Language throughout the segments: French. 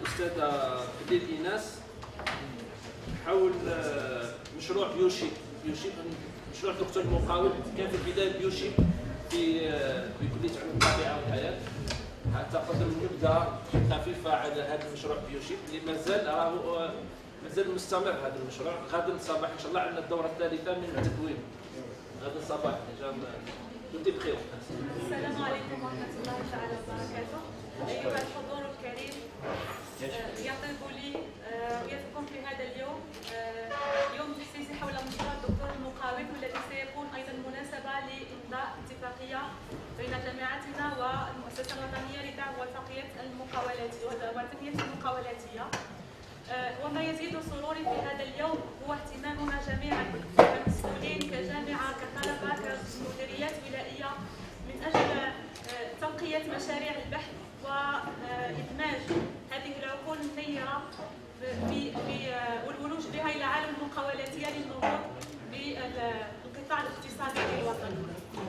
الأستاذة بديل إيناس حول مشروع بيوشيب. مشروع دكتور المقاول كان في البداية بيوشيب في كلية علوم الطبيعة والحياة، حتى قدر نبدا خفيفة على هذا المشروع بيوشيب اللي مازال مستمر. هذا المشروع غدا الصباح ان شاء الله عندنا الدورة الثالثة من التدوين غدا الصباح. كنت بخير. السلام عليكم ورحمة الله تعالى وبركاته. أيها الحضور الكريم، يطيب لي رؤيتكم في هذا اليوم، يوم تحسيسي حول مشروع الدكتور المقاول، والذي سيكون أيضا مناسبة لإمضاء اتفاقية بين جامعتنا والمؤسسة الوطنية لدعم وتنمية المقاولاتية. وما يزيد سروري في هذا اليوم هو اهتمامنا جميعا كمسؤولين كجامعة كطلبة كمديريات ولائية من أجل تنقية مشاريع البحث وإدماج هذه العقول النيرة والولوج بها إلى عالم المقاولاتية للنهوض بالقطاع الاقتصادي للوطن.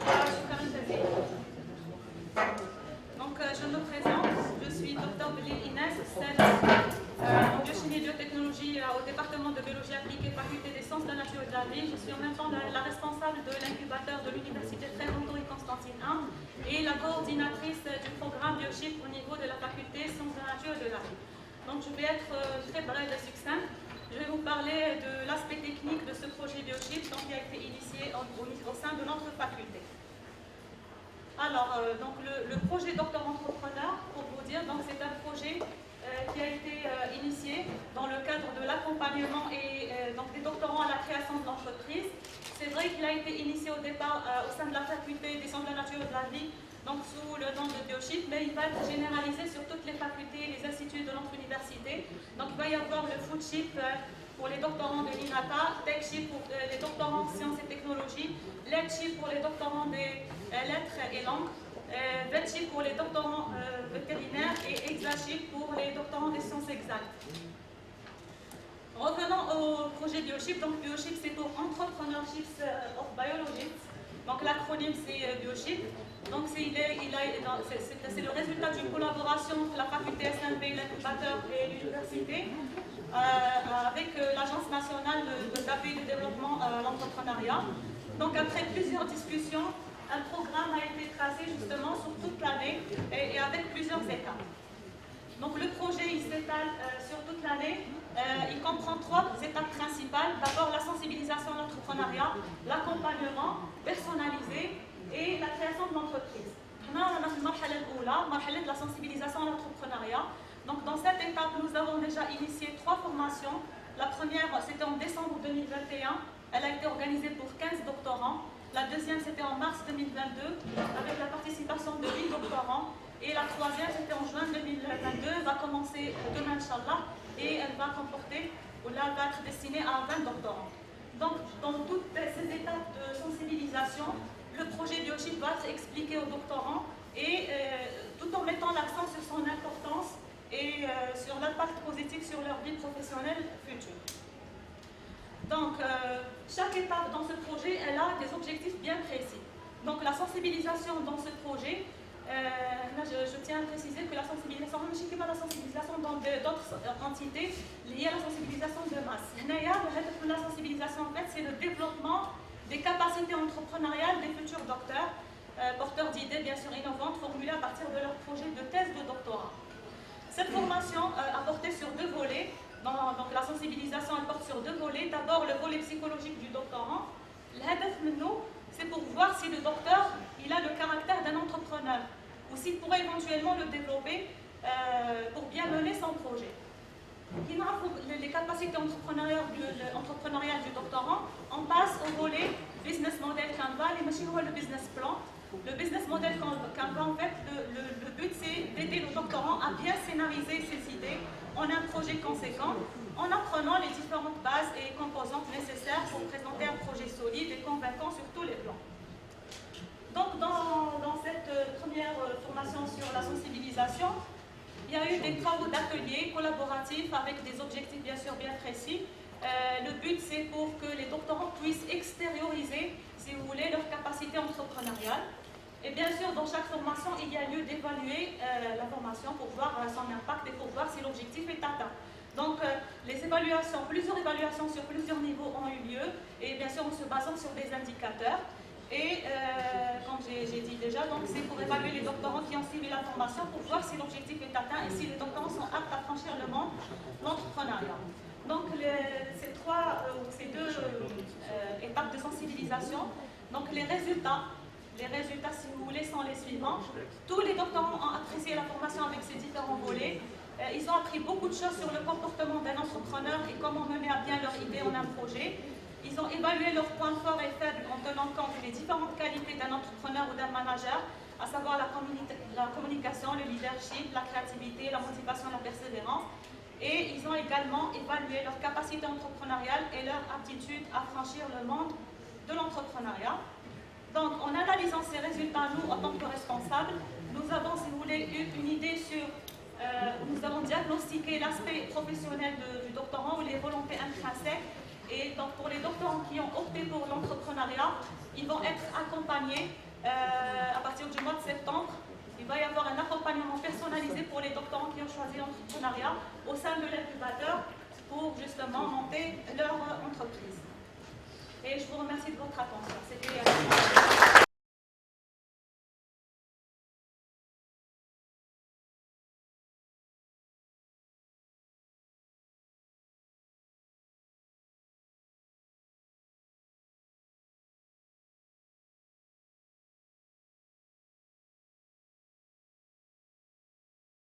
شكرا جزيلا. Donc je me présente, je suis Dr Belil Ines, en biochimie et biotechnologie au département de biologie appliquée, faculté des sciences de la nature et de la vie. Je suis en même temps la responsable de l'incubateur de l'université Frédéric Constantine I et la coordinatrice du programme Biochip au niveau de la faculté sciences de la nature et de la vie. Donc je vais être très brève et succincte. Je vais vous parler de l'aspect technique de ce projet Biochip qui a été initié au sein de notre faculté. Alors, donc le projet Docteur Entrepreneur, pour vous dire, c'est un projet qui a été initié dans le cadre de l'accompagnement et donc des doctorants à la création de l'entreprise. C'est vrai qu'il a été initié au départ au sein de la faculté des sciences de la nature et de la vie, donc sous le nom de Biochip, mais il va être généralisé sur toutes les facultés, les instituts de notre université. Donc il va y avoir le Foodship pour les doctorants de l'INATA, TechShip pour les doctorants en sciences et technologies, LEDShip pour les doctorants des lettres et langues, VetShip pour les doctorants vétérinaires et ExaShip pour les doctorants des sciences exactes. Revenons au projet Biochip. Donc Biochip c'est pour Entrepreneurship of Biologists. Donc l'acronyme c'est Biochip. Donc c'est le résultat d'une collaboration entre la faculté SNP, l'incubateur et l'université avec l'Agence nationale d'appui et de développement à l'entrepreneuriat. Donc après plusieurs discussions, un programme a été tracé justement sur toute l'année et avec plusieurs étapes. Donc le projet il s'étale sur toute l'année. Il comprend trois étapes principales. D'abord la sensibilisation à l'entrepreneuriat, l'accompagnement personnalisé et la création de l'entreprise. On a de la sensibilisation à l'entrepreneuriat. Donc dans cette étape, nous avons déjà initié 3 formations. La première, c'était en décembre 2021. Elle a été organisée pour 15 doctorants. La deuxième, c'était en mars 2022, avec la participation de 8 doctorants. Et la troisième, c'était en juin 2022. Elle va commencer demain, Inch'Allah, et elle va comporter, ou là, elle va être destinée à 20 doctorants. Donc, dans toutes ces étapes de sensibilisation, le projet Biochip va être expliqué aux doctorants et tout en mettant l'accent sur son importance et sur l'impact positif sur leur vie professionnelle future. Donc, chaque étape dans ce projet, elle a des objectifs bien précis. Donc, la sensibilisation dans ce projet, je tiens à préciser que la sensibilisation, la sensibilisation dans d'autres entités liées à la sensibilisation de masse. La sensibilisation, en fait, c'est le développement des capacités entrepreneuriales des futurs docteurs, porteurs d'idées bien sûr innovantes, formulées à partir de leur projet de thèse de doctorat. Cette formation a porté sur 2 volets. Donc la sensibilisation elle porte sur 2 volets. D'abord le volet psychologique du doctorant. C'est pour voir si le docteur il a le caractère d'un entrepreneur ou s'il pourrait éventuellement le développer pour bien mener son projet. Les capacités entrepreneuriales du doctorant, on passe au volet business model Canva, les machines le business plan. Le business model Canva, en fait, le but c'est d'aider le doctorant à bien scénariser ses idées en un projet conséquent, en apprenant les différentes bases et composantes nécessaires pour présenter un projet solide et convaincant sur tous les plans. Donc dans cette première formation sur la sensibilisation, il y a eu des travaux d'ateliers collaboratifs avec des objectifs bien sûr bien précis. Le but c'est pour que les doctorants puissent extérioriser, si vous voulez, leur capacité entrepreneuriale. Et bien sûr, dans chaque formation, il y a lieu d'évaluer la formation pour voir son impact et pour voir si l'objectif est atteint. Donc, les évaluations, plusieurs évaluations sur plusieurs niveaux ont eu lieu, et bien sûr en se basant sur des indicateurs. Et comme j'ai dit déjà, c'est pour évaluer les doctorants qui ont suivi la formation pour voir si l'objectif est atteint et si les doctorants sont aptes à franchir le monde de l'entrepreneuriat. Donc, ces deux étapes de sensibilisation, donc les résultats, si vous voulez, sont les suivants. Tous les doctorants ont apprécié la formation avec ces différents volets. Ils ont appris beaucoup de choses sur le comportement d'un entrepreneur et comment mener à bien leur idée en un projet. Ils ont évalué leurs points forts et faibles en tenant compte des différentes qualités d'un entrepreneur ou d'un manager, à savoir la communication, le leadership, la créativité, la motivation, la persévérance. Et ils ont également évalué leur capacité entrepreneuriale et leur aptitude à franchir le monde de l'entrepreneuriat. Donc, en analysant ces résultats, nous, en tant que responsables, nous avons, si vous voulez, eu une idée sur... nous avons diagnostiqué l'aspect professionnel du doctorant ou les volontés intrinsèques. Et donc, pour les doctorants qui ont opté pour l'entrepreneuriat, ils vont être accompagnés à partir du mois de septembre. Il va y avoir un accompagnement personnalisé pour les doctorants qui ont choisi l'entrepreneuriat au sein de l'incubateur pour justement monter leur entreprise. Et je vous remercie de votre attention. C'était